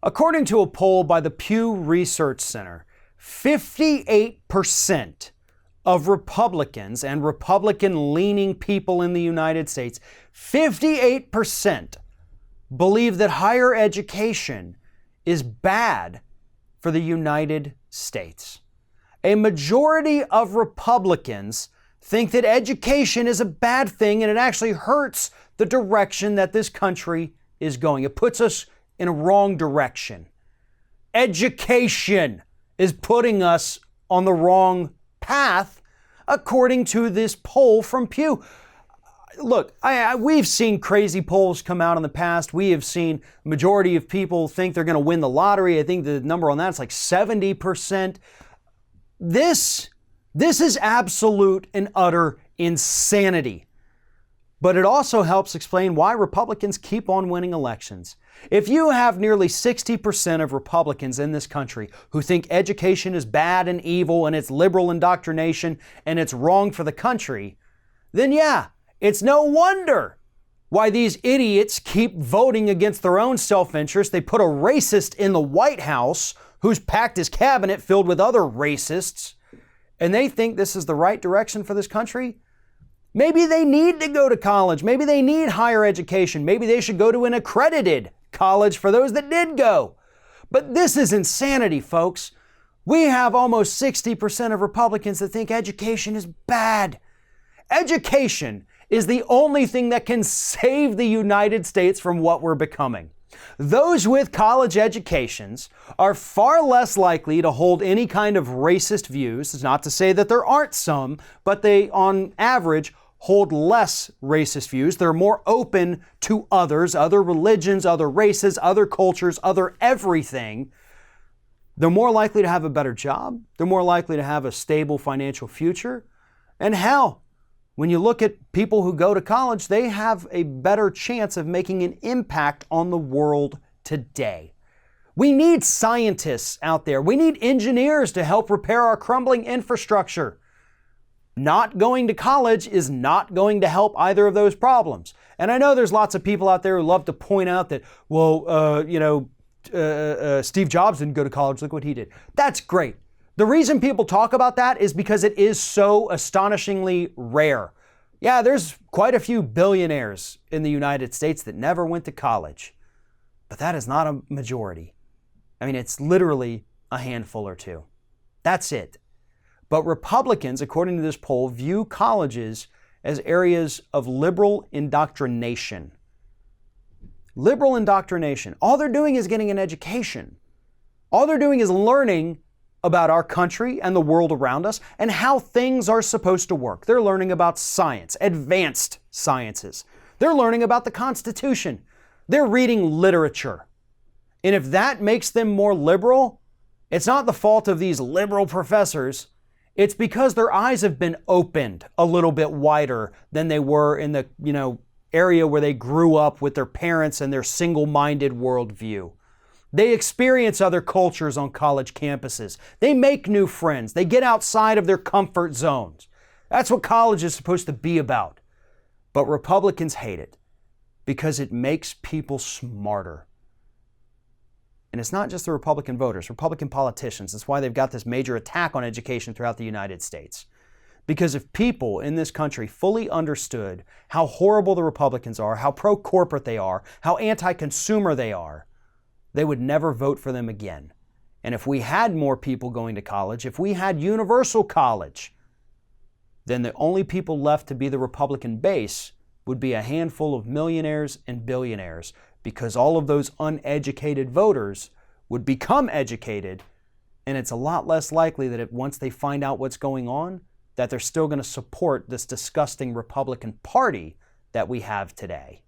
According to a poll by the Pew Research Center, 58% of Republicans and Republican-leaning people in the United States, 58% believe that higher education is bad for the United States. A majority of Republicans think that education is a bad thing and it actually hurts the direction that this country is going. It puts us in a wrong direction. Education is putting us on the wrong path, according to this poll from Pew. Look, we've seen crazy polls come out in the past. We have seen majority of people think they're going to win the lottery. I think the number on that's like 70%. This is absolute and utter insanity. But it also helps explain why Republicans keep on winning elections. If you have nearly 60% of Republicans in this country who think education is bad and evil and it's liberal indoctrination and it's wrong for the country, then yeah, it's no wonder why these idiots keep voting against their own self-interest. They put a racist in the White House who's packed his cabinet filled with other racists, and they think this is the right direction for this country. Maybe they need to go to college. Maybe they need higher education. Maybe they should go to an accredited college for those that did go. But this is insanity, folks. We have almost 60% of Republicans that think education is bad. Education is the only thing that can save the United States from what we're becoming. Those with college educations are far less likely to hold any kind of racist views. It's not to say that there aren't some, but they, on average, hold less racist views. They're more open to others, other religions, other races, other cultures, other everything. They're more likely to have a better job. They're more likely to have a stable financial future. And hell, when you look at people who go to college, they have a better chance of making an impact on the world today. We need scientists out there. We need engineers to help repair our crumbling infrastructure. Not going to college is not going to help either of those problems. And I know there's lots of people out there who love to point out that, Steve Jobs didn't go to college. Look what he did. That's great. The reason people talk about that is because it is so astonishingly rare. Yeah, there's quite a few billionaires in the United States that never went to college, but that is not a majority. I mean, it's literally a handful or two. That's it. But Republicans, according to this poll, view colleges as areas of liberal indoctrination. Liberal indoctrination. All they're doing is getting an education. All they're doing is learning about our country and the world around us and how things are supposed to work. They're learning about science, advanced sciences. They're learning about the Constitution. They're reading literature. And if that makes them more liberal, it's not the fault of these liberal professors. It's because their eyes have been opened a little bit wider than they were in the, area where they grew up with their parents and their single-minded worldview. They experience other cultures on college campuses. They make new friends. They get outside of their comfort zones. That's what college is supposed to be about. But Republicans hate it because it makes people smarter. And it's not just the Republican voters, Republican politicians. That's why they've got this major attack on education throughout the United States. Because if people in this country fully understood how horrible the Republicans are, how pro-corporate they are, how anti-consumer they are, they would never vote for them again. And if we had more people going to college, if we had universal college, then the only people left to be the Republican base would be a handful of millionaires and billionaires, because all of those uneducated voters would become educated, and it's a lot less likely that once they find out what's going on, that they're still going to support this disgusting Republican Party that we have today.